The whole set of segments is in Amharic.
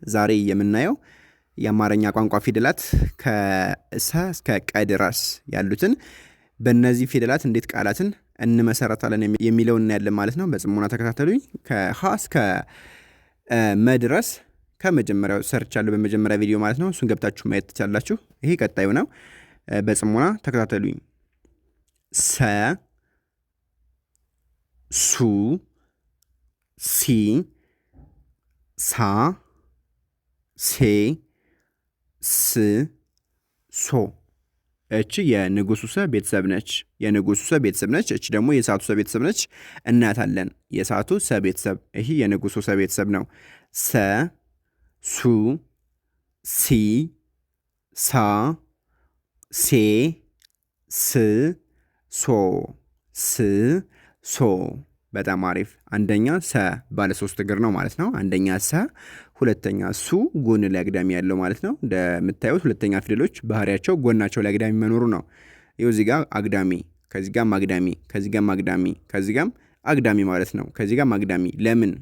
ዛሬ የምናየው የአማርኛ ቋንቋ ፊደላት ከሰ እስከ ቀ ድረስ ያሉትን በእነዚህ ፊደላት እንዴት ቃላትን እንመሰረታለን የሚለውን እናያለን ማለት ነው። በጽሞና ተከታተሉኝ። ከሀ እስከ መ ድረስ ከመጀመሪያው ሰርቻለሁ በመጀመሪያ ቪዲዮ ማለት ነው። እሱን ገብታችሁ ማየት ትችላላችሁ። ይሄ ቀጣዩ ነው። በጽሞና ተከታተሉኝ። ሰ፣ ሱ፣ ሲ፣ ሳ፣ ሴ፣ ስ፣ ሶ። እቺ የንጉሱ ሰ ቤተሰብ ነች። የንጉሱ ሰ ቤተሰብ ነች። እቺ ደግሞ የእሳቱ ሰ ቤተሰብ ነች። እናያታለን። የእሳቱ ሰ ቤተሰብ፣ ይሄ የንጉሱ ሰ ቤተሰብ ነው። ሰ፣ ሱ፣ ሲ፣ ሳ፣ ሴ፣ ስ፣ ሶ። ስ፣ ሶ። በጣም አሪፍ። አንደኛ ሰ ባለ 3 እግር ነው ማለት ነው። አንደኛ ሰ፣ ሁለተኛ ሱ ጎን ላይ አግዳሚ ያለው ማለት ነው። እንደምታዩት ሁለተኛ ፊደሎች ባህሪያቸው ጎናቸው ላይ አግዳሚ መኖሩ ነው። ይኸው እዚህ ጋር አግዳሚ፣ ከዚህ ጋር አግዳሚ፣ ከዚህ ጋር አግዳሚ፣ ከዚህ ጋር አግዳሚ ማለት ነው። ከዚህ ጋር አግዳሚ። ለምን?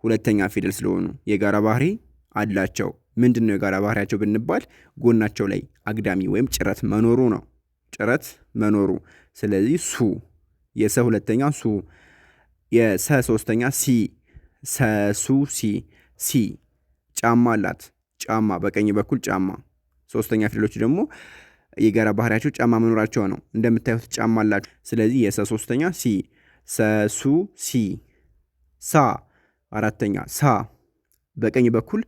ሁለተኛ ፊደል ስለሆኑ የጋራ ባህሪ አላቸው። ምንድን ነው የጋራ ባህሪያቸው ብንባል ጎናቸው ላይ አግዳሚ ወይም ጭረት መኖሩ ነው። ጭረት መኖሩ። ስለዚህ ሱ፣ የሰ ሁለተኛ ሱ፣ የሰ ሶስተኛ ሲ፣ ሰሱ ሲ፣ ሲ። ጫማ አላት። ጫማ በቀኝ በኩል ጫማ። ሶስተኛ ፊደሎች ደግሞ የጋራ ባህሪያቸው ጫማ መኖራቸው ነው። እንደምታዩት ጫማ አላቸው። ስለዚህ የሰ ሶስተኛ ሲ፣ ሰሱ ሲ። ሳ አራተኛ ሳ፣ በቀኝ በኩል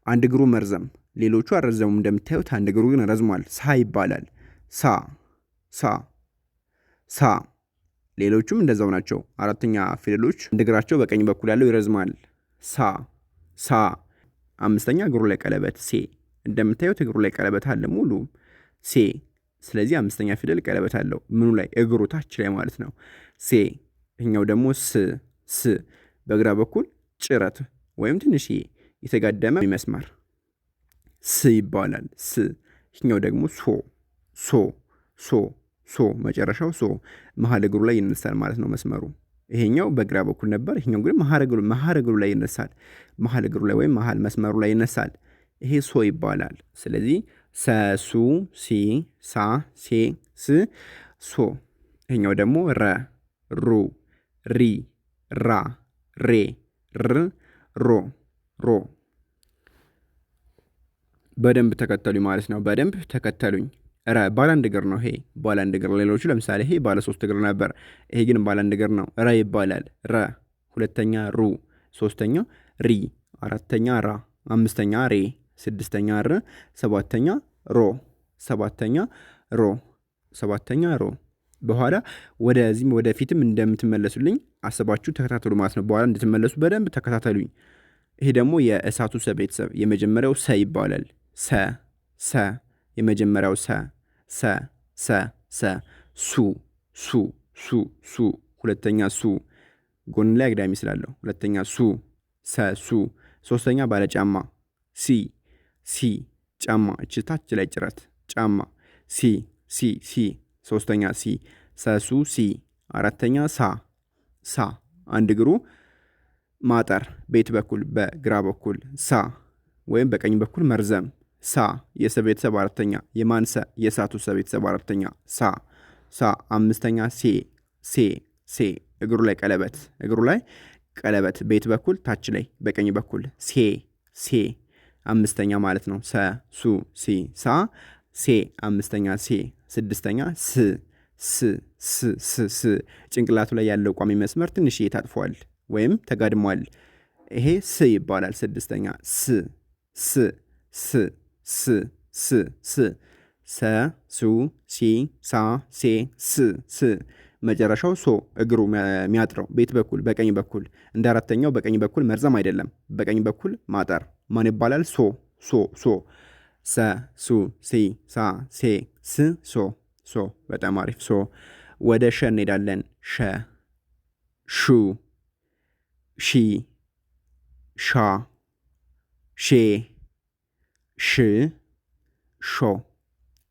አንድ እግሩ መርዘም፣ ሌሎቹ አልረዘሙም። እንደምታዩት አንድ እግሩ ግን ረዝሟል። ሳ ይባላል። ሳ፣ ሳ፣ ሳ። ሌሎቹም እንደዛው ናቸው። አራተኛ ፊደሎች አንድ እግራቸው በቀኝ በኩል ያለው ይረዝማል። ሳ፣ ሳ። አምስተኛ እግሩ ላይ ቀለበት ሴ። እንደምታዩት እግሩ ላይ ቀለበት አለ ሙሉ ሴ። ስለዚህ አምስተኛ ፊደል ቀለበት አለው ምኑ ላይ? እግሩ ታች ላይ ማለት ነው። ሴ። ይሄኛው ደግሞ ስ፣ ስ። በግራ በኩል ጭረት ወይም ትንሽ የተጋደመ መስመር ስ ይባላል። ስ። ይሄኛው ደግሞ ሶ፣ ሶ፣ ሶ፣ ሶ። መጨረሻው ሶ። መሀል እግሩ ላይ ይነሳል ማለት ነው መስመሩ። ይሄኛው በግራ በኩል ነበር። ይሄኛው ግን መሀል እግሩ ላይ ይነሳል። መሀል እግሩ ላይ ወይም መሀል መስመሩ ላይ ይነሳል። ይሄ ሶ ይባላል። ስለዚህ ሰ፣ ሱ፣ ሲ፣ ሳ፣ ሴ፣ ስ፣ ሶ። ይሄኛው ደግሞ ረ፣ ሩ፣ ሪ፣ ራ፣ ሬ፣ ር፣ ሮ፣ ሮ። በደንብ ተከተሉኝ ማለት ነው። በደንብ ተከተሉኝ። ረ ባለ 1 እግር ነው። ይሄ ባለ 1 እግር። ሌሎቹ ለምሳሌ ይሄ ባለ 3 እግር ነበር። ይሄ ግን ባለ 1 እግር ነው። ረ ይባላል። ረ። ሁለተኛ ሩ፣ ሶስተኛ ሪ፣ አራተኛ ራ፣ አምስተኛ ሬ፣ ስድስተኛ ር፣ ሰባተኛ ሮ፣ ሰባተኛ ሮ፣ ሰባተኛ ሮ። በኋላ ወደዚህም ወደፊትም እንደምትመለሱልኝ አስባችሁ ተከታተሉ ማለት ነው። በኋላ እንድትመለሱ በደንብ ተከታተሉኝ። ይሄ ደግሞ የእሳቱ ሰ ቤተሰብ የመጀመሪያው ሰ ይባላል። ሰ፣ ሰ። የመጀመሪያው ሰ፣ ሰ፣ ሰ፣ ሰ። ሱ፣ ሱ፣ ሱ፣ ሱ። ሁለተኛ ሱ ጎን ላይ አግዳሚ ስላለው ሁለተኛ ሱ፣ ሰ፣ ሱ። ሶስተኛ ባለጫማ ሲ፣ ሲ። ጫማ እች ታች ላይ ጭረት ጫማ ሲ፣ ሲ፣ ሲ። ሶስተኛ ሲ፣ ሰሱ ሲ። አራተኛ ሳ፣ ሳ። አንድ እግሩ ማጠር ቤት በኩል በግራ በኩል ሳ ወይም በቀኝ በኩል መርዘም ሳ። የሰ ቤተሰብ አራተኛ የማንሰ የሳቱ ሰ ቤተሰብ አራተኛ ሳ፣ ሳ። አምስተኛ ሴ፣ ሴ፣ ሴ። እግሩ ላይ ቀለበት እግሩ ላይ ቀለበት ቤት በኩል ታች ላይ በቀኝ በኩል ሴ፣ ሴ። አምስተኛ ማለት ነው። ሰ፣ ሱ፣ ሲ፣ ሳ፣ ሴ። አምስተኛ ሴ። ስድስተኛ ስ፣ ስ፣ ስ፣ ስ፣ ስ። ጭንቅላቱ ላይ ያለው ቋሚ መስመር ትንሽ ታጥፏል ወይም ተጋድሟል። ይሄ ስ ይባላል። ስድስተኛ ስ፣ ስ፣ ስ፣ ስ፣ ስ፣ ስ። ሰ፣ ሱ፣ ሲ፣ ሳ፣ ሴ፣ ስ፣ ስ። መጨረሻው ሶ እግሩ የሚያጥረው ቤት በኩል በቀኝ በኩል እንደ አራተኛው በቀኝ በኩል መርዘም አይደለም። በቀኝ በኩል ማጠር ማን ይባላል? ሶ፣ ሶ፣ ሶ። ሰ፣ ሱ፣ ሲ፣ ሳ፣ ሴ፣ ስ፣ ሶ፣ ሶ። በጣም አሪፍ። ሶ። ወደ ሸ እንሄዳለን። ሸ፣ ሹ፣ ሺ፣ ሻ፣ ሼ፣ ሽ፣ ሾ፣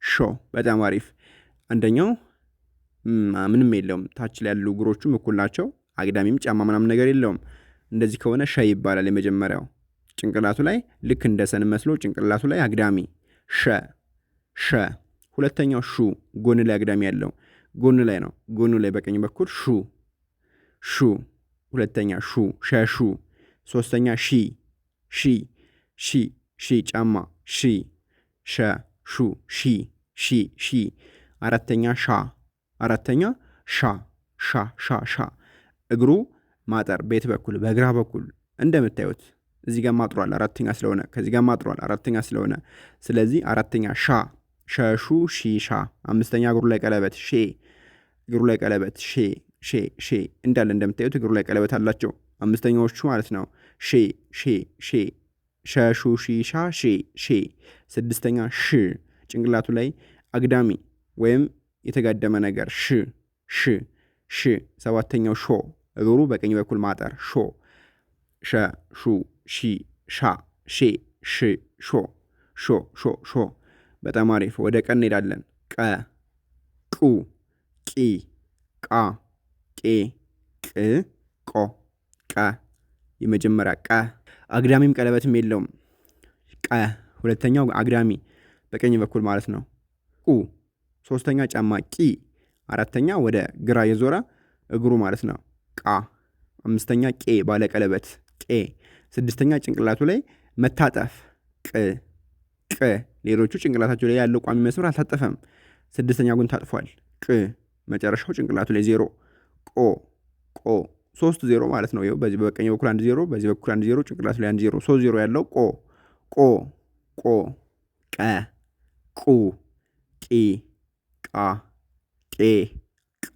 ሾ። በጣም አሪፍ። አንደኛው ምንም የለውም። ታች ላይ ያሉ እግሮቹም እኩል ናቸው። አግዳሚም ጫማ ምናምን ነገር የለውም። እንደዚህ ከሆነ ሸ ይባላል። የመጀመሪያው ጭንቅላቱ ላይ ልክ እንደ ሰን መስሎ ጭንቅላቱ ላይ አግዳሚ ሸ። ሁለተኛው ሹ ጎን ላይ አግዳሚ ያለው ጎን ላይ ነው። ጎኑ ላይ በቀኝ በኩል ሹ። ሁለተኛ ሹ ሸሹ። ሶስተኛ ሺ ጫማ ሹ ሺ። አራተኛ ሻ። እግሩ ማጠር ቤት በኩል በግራ በኩል እንደምታዩት እዚህ ጋር ማጥሯል አራተኛ ስለሆነ፣ ከዚህ ጋር ማጥሯል አራተኛ ስለሆነ፣ ስለዚህ አራተኛ ሸሹ ሺሻ። አምስተኛ እግሩ ላይ ቀለበት እግሩ ላይ ቀለበት ሼ እንዳለ እንደምታዩት እግሩ ላይ ቀለበት አላቸው አምስተኛዎቹ ማለት ነው። ሸሹ ሺሻ ሼ። ስድስተኛ ጭንቅላቱ ላይ አግዳሚ ወይም የተጋደመ ነገር ሽ። ሰባተኛው እግሩ በቀኝ በኩል ማጠር ሹ ሺ ሻ ሼ ሾ። በጣም አሪፍ። ወደ ቀን እንሄዳለን። ቁ ቂ ቃ ቄ ቅ ቆ ቀ። የመጀመሪያ አግዳሚም ቀለበትም የለውም። ሁለተኛው አግዳሚ በቀኝ በኩል ማለት ነው። ሶስተኛ ጫማ ቂ። አራተኛ ወደ ግራ የዞረ እግሩ ማለት ነው። አምስተኛ ቄ ባለ ቀለበት ቄ። ስድስተኛ ጭንቅላቱ ላይ መታጠፍ ቅ። ሌሎቹ ጭንቅላታቸው ላይ ያለው ቋሚ መስመር አልታጠፈም። ስድስተኛ ጉን ታጥፏል። መጨረሻው ጭንቅላቱ ላይ 0 ቆ 3 0 ማለት ነው። በዚህ በቀኝ በኩል 1 0 በዚህ በኩል 1 0 ጭንቅላቱ ላይ 1 0 3 0 ያለው ቆ ቀ ቁ ቂ ቃ ቄ ቅ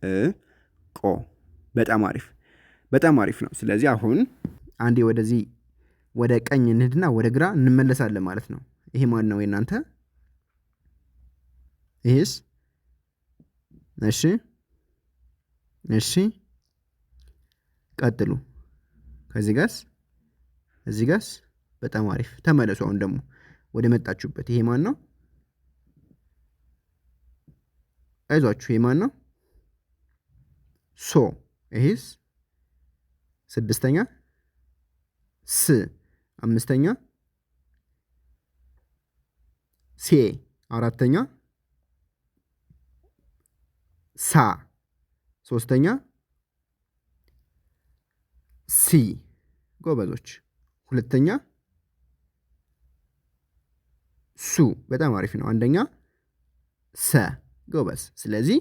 ቆ። በጣም አሪፍ ነው። ስለዚህ አሁን አንዴ ወደዚህ ወደ ቀኝ እንሂድና ወደ ግራ እንመለሳለን ማለት ነው። ይሄ ማን ነው የእናንተ? ይሄስ? እሺ ቀጥሉ። ከዚህ ጋስ በጣም አሪፍ። ተመለሱ። አሁን ደግሞ ወደ መጣችሁበት። ይሄ ማን ነው? አይዟችሁ። ይሄ ማን ነው? ይሄስ? ስድስተኛ አምስተኛ አራተኛ ሶስተኛ ጎበዞች። ሁለተኛ በጣም አሪፍ ነው። አንደኛ ጎበዝ። ስለዚህ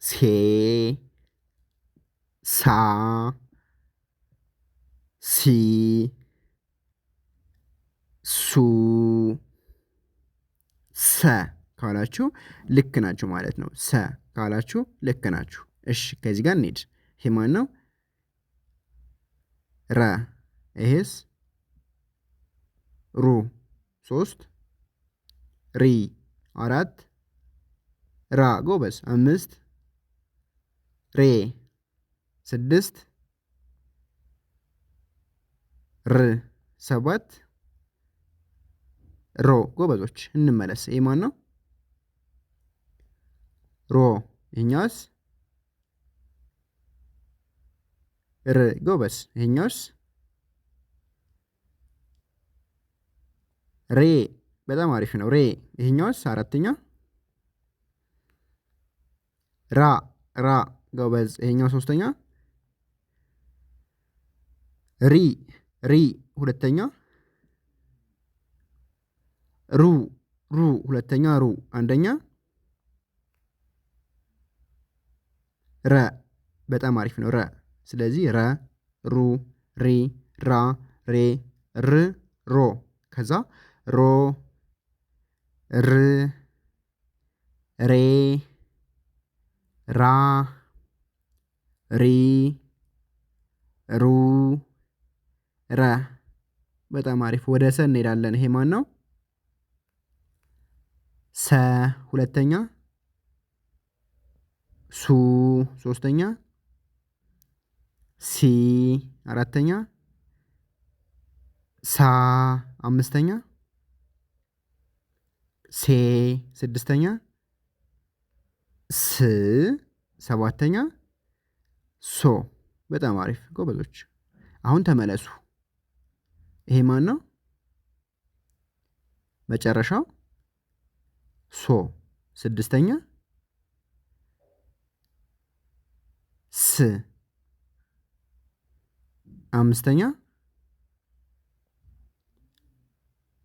ሴ ሳ ሲ ሰ ካላችሁ ልክ ናችሁ ማለት ነው። ሰ ካላችሁ ልክ ናችሁ። እሺ ከዚህ ጋር እንሂድ። ይሄ ማን ነው? ይሄስ? ሩ 3 ሪ 4 ራ ጎበዝ 5 ሬ 6 ር 7 ሮ ጎበዞች። እንመለስ። ይሄ ማን ነው? ሮ። ይሄኛውስ? ጎበዝ። ይሄኛውስ? ሬ። በጣም አሪፍ ነው። ይሄኛውስ? አራተኛ ራ ጎበዝ። ይሄኛው ሶስተኛ ሪ ሁለተኛ ሩ ሁለተኛ አንደኛ በጣም አሪፍ ነው። ስለዚህ ሩ ሪ ራ ሬ ሮ ከዛ ር ሬ ራ ሪ ሩ በጣም አሪፍ። ወደ ሰ እንሄዳለን። ይሄ ማን ነው? ሁለተኛ ሶስተኛ አራተኛ አምስተኛ ስድስተኛ ሰባተኛ በጣም አሪፍ ጎበዞች። አሁን ተመለሱ። ይሄ ማን ነው? መጨረሻው ሶ ስድስተኛ ስ አምስተኛ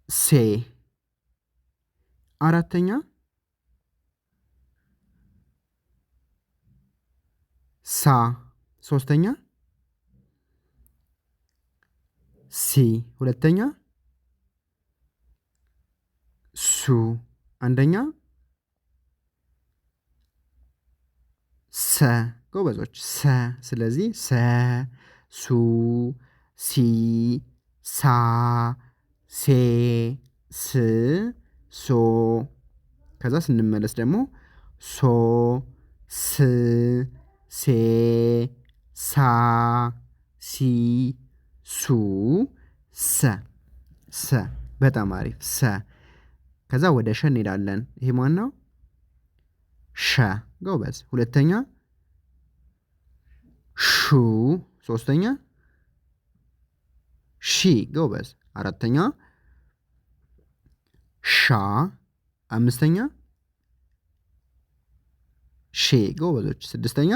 ሴ አራተኛ ሳ ሶስተኛ ሲ ሁለተኛ ሱ አንደኛ ሰ ጎበዞች ሰ ስለዚህ ሰ ሱ ሲ ሳ ሴ ስ ሶ ከዛ ስንመለስ ደግሞ ሶ ስ ሴ ሳ ሲ ሱ ሰ ሰ በጣም አሪፍ ሰ ከዛ ወደ ሸ እንሄዳለን። ይሄ ማን ነው? ሸ ጎበዝ ሁለተኛ ሹ ሶስተኛ ሺ ጎበዝ አራተኛ ሻ አምስተኛ ሼ ጎበዞች ስድስተኛ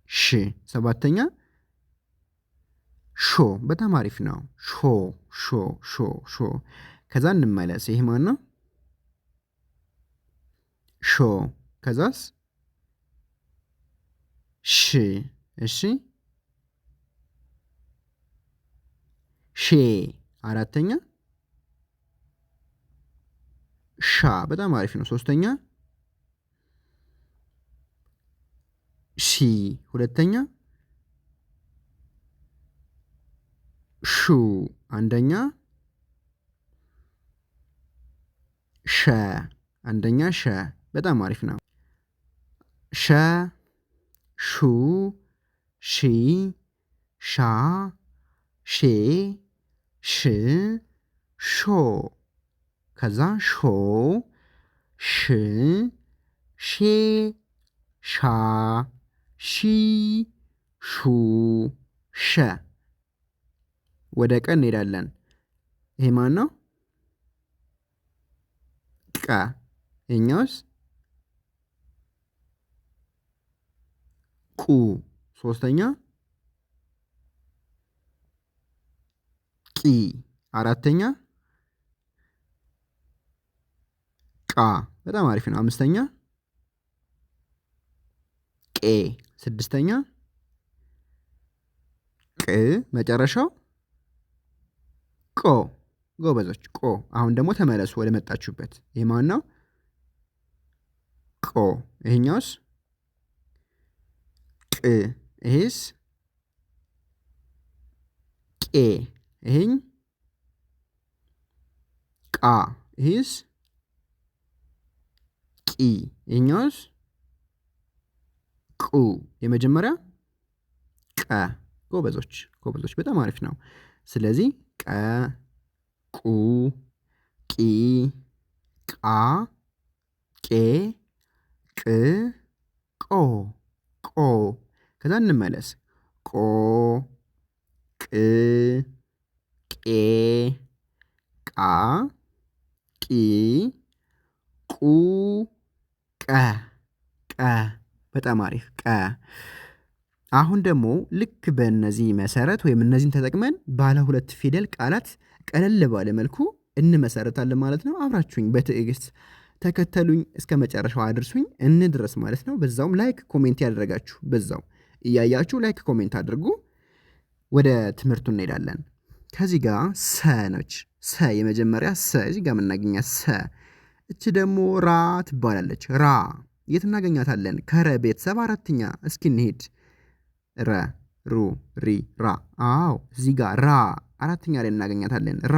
ሽ ሰባተኛ ሾ በጣም አሪፍ ነው። ሾ ሾ ሾ ሾ ከዛ እንመለስ። ይሄ ማን ነው? ሾ ከዛስ ሽ እሺ ሼ አራተኛ ሻ በጣም አሪፍ ነው። ሶስተኛ ሺ ሁለተኛ ሹ አንደኛ ሸ አንደኛ ሸ በጣም አሪፍ ነው። ሸ ሹ ሺ ሻ ሼ ሽ ሾ ከዛ ሾ ሽ ሼ ሻ ሺ ሹ ሸ ወደ ቀ እንሄዳለን። ይሄ ማን ነው? ቀ ይኸኛውስ ቁ ሶስተኛ ቂ አራተኛ ቃ በጣም አሪፍ ነው። አምስተኛ ቄ ስድስተኛ ቅ መጨረሻው ቆ ጎበዞች ቆ አሁን ደግሞ ተመለሱ ወደ መጣችሁበት። ይሄ ማን ነው? ቆ ይሄኛውስ ቅ ይሄስ ቄ ይሄኝ ቃ ይሄስ ቂ ይሄኛውስ ቁ የመጀመሪያ ቀ ጎበዞች ጎበዞች በጣም አሪፍ ነው። ስለዚህ ቀ ቁ ቂ ቃ ቄ ቅ ቆ ቆ ከዛ እንመለስ። ቆ ቅ ቄ ቃ ቂ ቁ ቀ ቀ በጣም አሪፍ ቀ አሁን ደግሞ ልክ በእነዚህ መሰረት ወይም እነዚህን ተጠቅመን ባለ ሁለት ፊደል ቃላት ቀለል ባለ መልኩ እንመሰረታለን ማለት ነው። አብራችሁኝ በትዕግስት ተከተሉኝ፣ እስከ መጨረሻው አድርሱኝ እንድረስ ማለት ነው። በዛውም ላይክ ኮሜንት ያደረጋችሁ በዛው እያያችሁ ላይክ ኮሜንት አድርጉ። ወደ ትምህርቱ እንሄዳለን። ከዚህ ጋር ሰ ነች። ሰ የመጀመሪያ ሰ እዚህ ጋር የምናገኛት ሰ። እች ደግሞ ራ ትባላለች። ራ የት እናገኛታለን? ከረ ቤተሰብ አራተኛ። እስኪ እንሄድ። ረ ሩ ሪ ራ። አዎ እዚህ ጋር ራ አራተኛ ላይ እናገኛታለን። ራ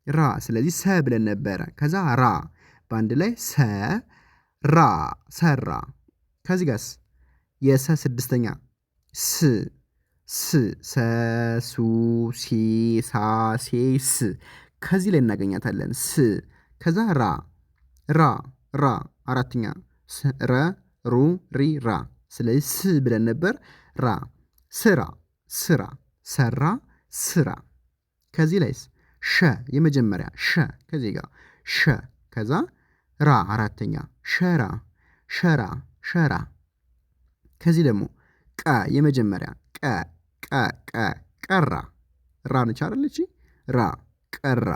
ራ ስለዚህ ሰ ብለን ነበረ። ከዛ ራ በአንድ ላይ ሰ ራ ሰራ። ከዚህ ጋርስ የሰ ስድስተኛ ስ ስ ሰ ሱ ሲ ሳ ሴ ስ ከዚህ ላይ እናገኛታለን። ስ ከዛ ራ ራ ራ አራተኛ ረ ሩ ሪ ራ። ስለዚህ ስ ብለን ነበር። ራ ስራ ስራ ሰራ ስራ። ከዚህ ላይስ ሸ የመጀመሪያ ሸ ከዚህ ጋር ሸ ከዛ ራ አራተኛ ሸራ ሸራ ሸራ። ከዚህ ደግሞ ቀ የመጀመሪያ ቀ ቀ ቀ ቀራ ራ ነች አይደል እቺ ራ ቀራ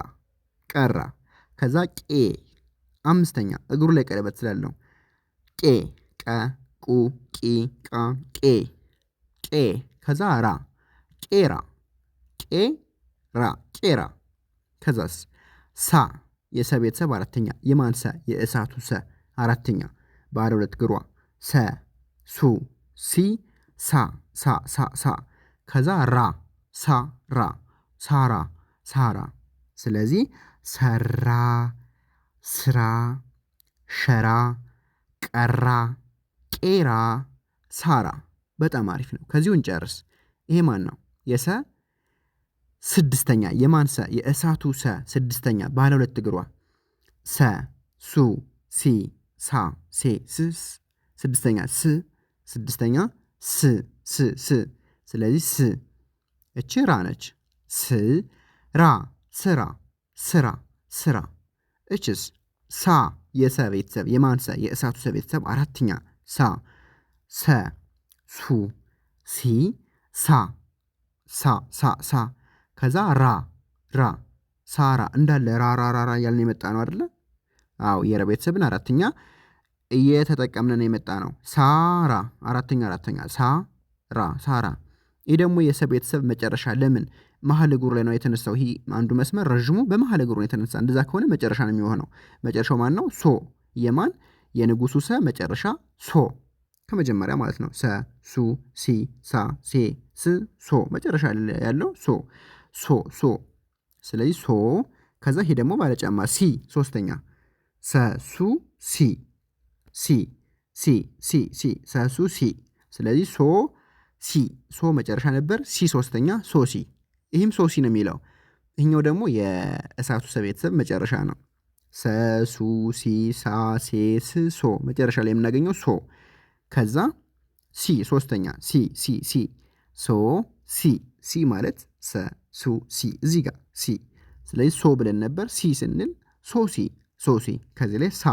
ቀራ። ከዛ ቄ አምስተኛ እግሩ ላይ ቀለበት ስላለው ቄ ቀ ቁ ቂ ቃ ቄ ቄ ከዛ ራ ቄራ ቄራ ቄራ። ከዛስ ሳ የሰ ቤተሰብ አራተኛ የማን ሰ የእሳቱ ሰ አራተኛ ባለ ሁለት እግሯ ሰ ሱ ሲ ሳ ሳ ሳ ሳ። ከዛ ራ ሳ ራ ሳራ ሳራ። ስለዚህ ሰራ ስራ ሸራ ቀራ ቄራ ሳራ። በጣም አሪፍ ነው። ከዚሁ እንጨርስ። ይሄ ማን ነው? የሰ ስድስተኛ የማን ሰ የእሳቱ ሰ ስድስተኛ ባለ ሁለት እግሯ ሰ ሱ ሲ ሳ ሴ ስ ስድስተኛ ስ ስድስተኛ ስ ስ ስ። ስለዚህ ስ እቺ ራ ነች። ስ ራ ስራ ስራ ስራ። እችስ ሳ የሰ ቤተሰብ የማን ሰ የእሳቱ ሰ ቤተሰብ አራተኛ ሳ ሰ ሱ ሲ ሳ ሳ ሳ ሳ። ከዛ ራ ራ ሳራ እንዳለ ራ ያልን የመጣ ነው አይደለ? አዎ የረ ቤተሰብን አራተኛ እየተጠቀምን ነው የመጣ ነው። ሳራ አራተኛ ሳራ ሳራ። ይህ ደግሞ የሰ ቤተሰብ መጨረሻ ለምን መሀል እግሩ ላይ ነው የተነሳው? ይሄ አንዱ መስመር ረዥሙ በመሀል እግሩ ነው የተነሳ። እንደዛ ከሆነ መጨረሻ ነው የሚሆነው። መጨረሻው ማን ነው? ሶ የማን የንጉሱ ሰ መጨረሻ ሶ ከመጀመሪያ ማለት ነው። ሰ ሱ ሲ ሳ ሴ ስ ሶ መጨረሻ ያለው ሶ ሶ ሶ። ስለዚህ ሶ ከዛ ይሄ ደግሞ ባለጫማ ሲ ሶስተኛ ሰ ሱ ሲ ሲ ሲ ሲ ሲ ሰ ሱ ሲ። ስለዚህ ሶ ሲ ሶ መጨረሻ ነበር ሲ ሶስተኛ ሶ ሲ። ይህም ሶ ሲ ነው የሚለው። ይህኛው ደግሞ የእሳቱ ሰ ቤተሰብ መጨረሻ ነው። ሰ ሱ ሲ ሳ ሴ ስ ሶ መጨረሻ ላይ የምናገኘው ሶ። ከዛ ሲ ሶስተኛ ሲ ሲ ሲ ሶ ሲ ሲ ማለት ሰ ሱ ሲ እዚህ ጋር ሲ። ስለዚህ ሶ ብለን ነበር ሲ ስንል ሶ ሲ ሶ ሲ። ከዚህ ላይ ሳ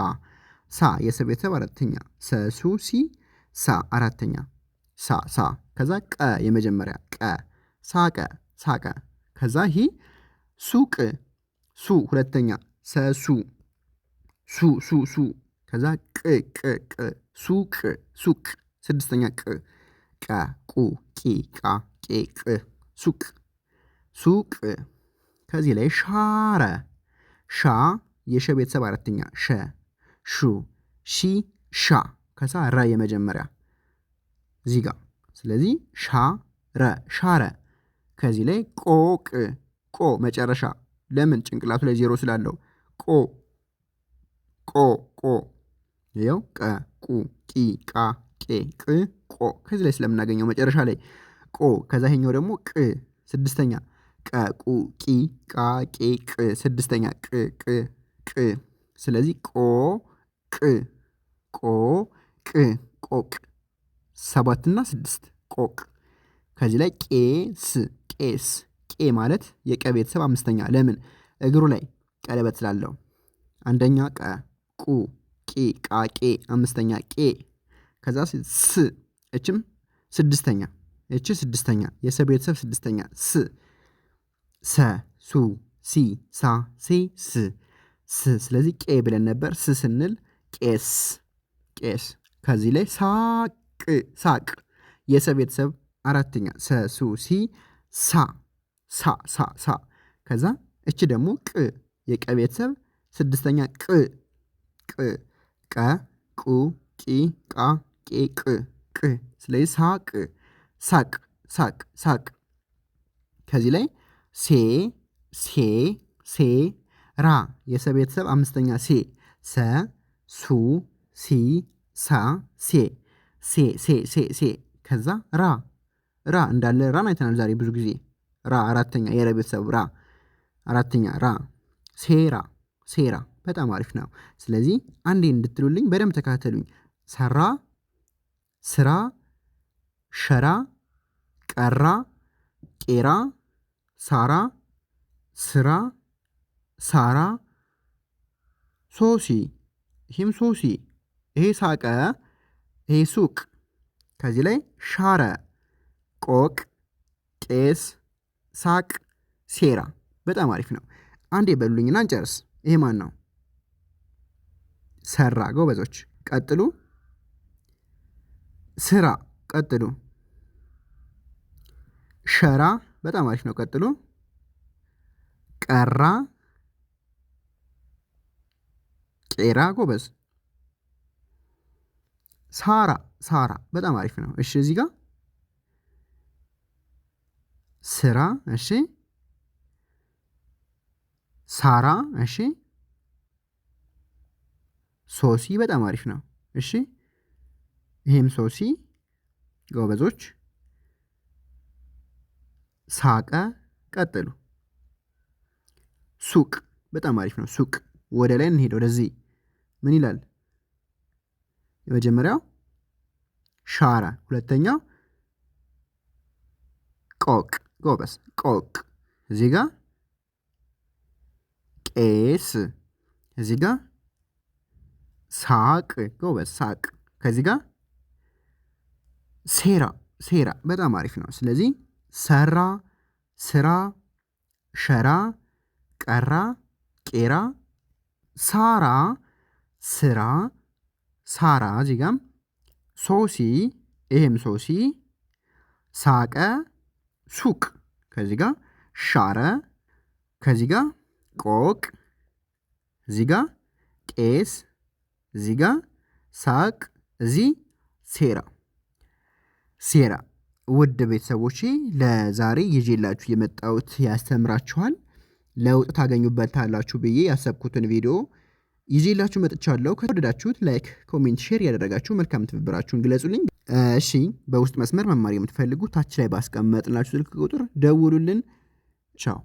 ሳ የሰ ቤተሰብ አራተኛ ሰ ሱ ሲ ሳ አራተኛ ሳ ሳ። ከዛ ቀ የመጀመሪያ ቀ ሳቀ ሳቀ። ከዛ ሂ ሱቅ ሱ ሁለተኛ ሰ ሱ ሱ ሱ ሱ። ከዛ ቅ ቅ ቅ ሱቅ ሱቅ ስድስተኛ ቅ ቀ ቁ ቂ ቃ ቄ ቅ ሱቅ ሱቅ። ከዚህ ላይ ሻረ ሻ የሸ ቤተሰብ አራተኛ ሸ ሹ ሺ ሻ። ከዛ ረ የመጀመሪያ እዚህ ጋር ስለዚህ ሻ ረ ሻረ። ከዚህ ላይ ቆቅ ቆ መጨረሻ ለምን ጭንቅላቱ ላይ ዜሮ ስላለው ቆ ቆ ቆ። ይኸው ቀ ቁ ቂ ቃ ቄ ቅ ቆ ከዚህ ላይ ስለምናገኘው መጨረሻ ላይ ቆ። ከዛ ይሄኛው ደግሞ ቅ ስድስተኛ ቀ ቁ ቂ ቃ ቄ ቅ ስድስተኛ ቅ ቅ ቅ። ስለዚህ ቆ ቅ ቆ ቅ ቆቅ ሰባትና ስድስት ቆቅ። ከዚህ ላይ ቄስ ቄስ ቄ ማለት የቀ ቤተሰብ አምስተኛ ለምን እግሩ ላይ ቀለበት ስላለው አንደኛ ቀ ቁ ቂ ቃ ቄ አምስተኛ ቄ። ከዛ ስ እችም ስድስተኛ እች ስድስተኛ የሰ ቤተሰብ ስድስተኛ ስ ሰ ሱ ሲ ሳ ሴ ስ ስ። ስለዚህ ቄ ብለን ነበር ስ ስንል ቄስ ቄስ። ከዚህ ላይ ሳቅ ሳቅ የሰ ቤተሰብ አራተኛ ሰ ሱ ሲ ሳ ሳ ሳ ሳ። ከዛ እች ደግሞ ቅ የቀ ቤተሰብ ስድስተኛ ቅ ቅ ቀ ቁ ቂ ቃ ቄ ቅ ቅ። ስለዚህ ሳቅ ሳቅ ሳቅ ሳቅ። ከዚህ ላይ ሴ ሴ ሴ ራ የሰ ቤተሰብ አምስተኛ ሴ ሰ ሱ ሲ ሳ ሴ ሴ ሴ ሴ ሴ። ከዛ ራ ራ እንዳለ ራን አይተናል ዛሬ ብዙ ጊዜ ራ አራተኛ የረ ቤተሰብ ራ አራተኛ ራ ሴራ ሴራ። በጣም አሪፍ ነው። ስለዚህ አንዴ እንድትሉልኝ በደንብ ተካተሉኝ። ሰራ ስራ ሸራ ቀራ ቄራ ሳራ ስራ ሳራ ሶሲ ይህም ሶሲ ይሄ ሳቀ ይሄ ሱቅ ከዚህ ላይ ሻረ ቆቅ ቄስ ሳቅ ሴራ በጣም አሪፍ ነው። አንዴ በሉልኝና እንጨርስ። ይሄ ማን ነው? ሰራ ጎበዞች። ቀጥሉ። ስራ ቀጥሉ። ሸራ በጣም አሪፍ ነው። ቀጥሉ። ቀራ ቄራ ጎበዝ። ሳራ ሳራ በጣም አሪፍ ነው። እሺ እዚህ ጋር ስራ እሺ ሳራ እሺ ሶሲ በጣም አሪፍ ነው። እሺ ይሄም ሶሲ ጎበዞች። ሳቀ ቀጥሉ። ሱቅ በጣም አሪፍ ነው። ሱቅ ወደ ላይ እንሄድ ወደዚህ ምን ይላል? የመጀመሪያው ሻራ፣ ሁለተኛው ቆቅ ጎበዝ ቆቅ። እዚህ ጋር ቄስ፣ እዚህ ጋር ሳቅ ጎበዝ ሳቅ። ከዚህ ጋር ሴራ ሴራ በጣም አሪፍ ነው። ስለዚህ ሰራ፣ ስራ፣ ሸራ፣ ቀራ፣ ቄራ፣ ሳራ፣ ስራ፣ ሳራ። እዚህ ጋም ሶሲ፣ ይሄም ሶሲ፣ ሳቀ፣ ሱቅ። ከዚህ ጋር ሻረ፣ ከዚህ ጋር ቆቅ፣ እዚህ ጋር ቄስ፣ እዚህ ጋር ሳቅ፣ እዚህ ሴራ ሴራ። ውድ ቤተሰቦቼ ለዛሬ ይዤላችሁ የመጣሁት ያስተምራችኋል፣ ለውጥ ታገኙበታላችሁ ብዬ ያሰብኩትን ቪዲዮ ይዤላችሁ መጥቻለሁ። ከወደዳችሁት ላይክ፣ ኮሜንት፣ ሼር ያደረጋችሁ መልካም ትብብራችሁን ግለጹልኝ። እሺ በውስጥ መስመር መማር የምትፈልጉ ታች ላይ ባስቀመጥላችሁ ስልክ ቁጥር ደውሉልን። ቻው።